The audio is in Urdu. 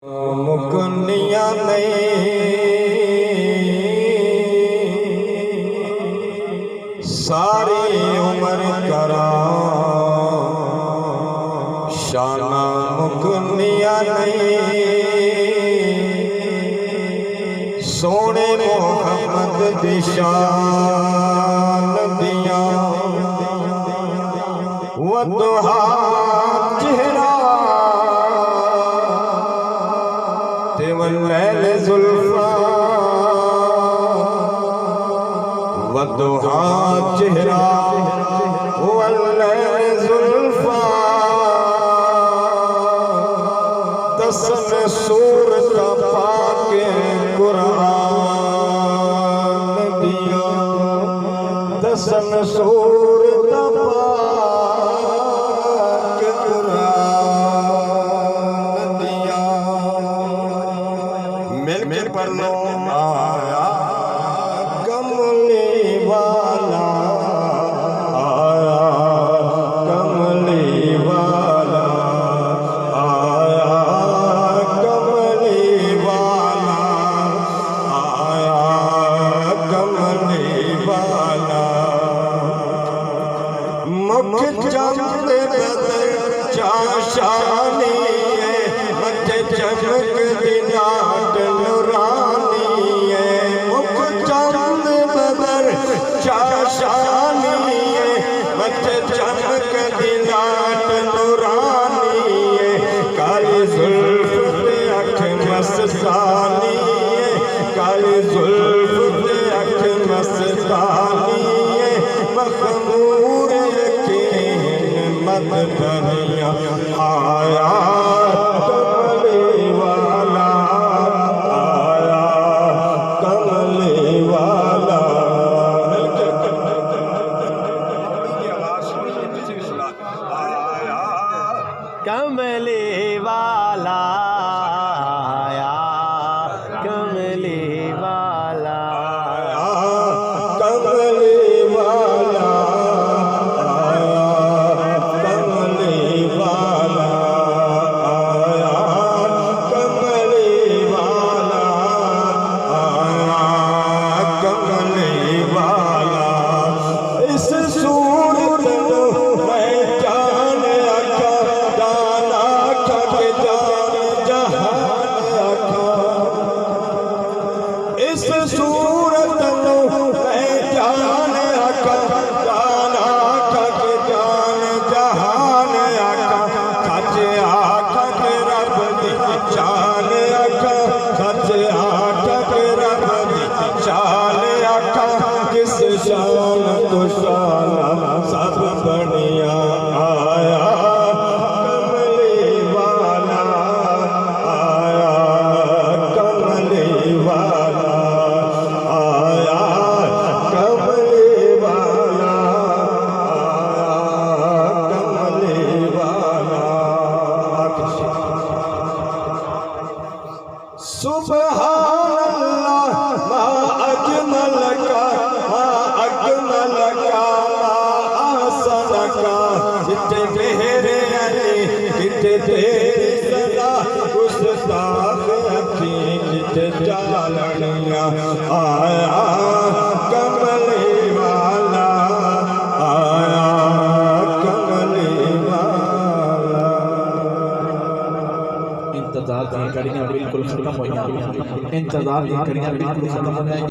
مکنیا نہیں ساری عمر کرا شانہ مکنیا نہیں سونے محمد دی شان دیا وضحا چہرہ واللیل زلفا والضحا چہرہ واللیل زلفا دسن سورت پاک قرآن دیا دسن سورت پاک قرآن دیا مل پر لو آیا کملی والا آیا کملی والا آیا کملی والا آیا کملی والا مکھ چند بدر چاشانی ہے مکھ چمک دینات نورانی ہے مکھ چند بدر چاشانی ہے مکھ چمک دینات نورانی ہے کالی زلف تے اکھ مستانی ہے کالی زلف تے اکھ مستانی ہے مخمور یقین مد دنیا آیا کملی والا آیا کملی والا کملی والا آیا کملی والا کملی والا آیا کملی والا آیا کملی والا آیا کملی والا اس صورت میں جان اکھا دانا کھٹ جان جہان اکھا اس صورت میں جان اکھا دانا کھٹ جان جہان اکھا کھچ آکھا کہ رب دی چال اکھا کھچ آکھا کہ رب دی چال اکھا کس شان تو شان سب بنیا آیا کملی والا آیا کملی والا آیا کملی والا آیا کملی والا سبحان اللہ ما اجمل کا ما اجمل کا ما آسن کا جتے تیرے علی جتے تیری صدا گستاخ اکھیں جتے چالنیاں آیا کملی والا آیا کملی والا انتظار کی کڑیاں بالکل ختم ہو جائیں انتظار کی کڑیاں بالکل ختم ہو جائیں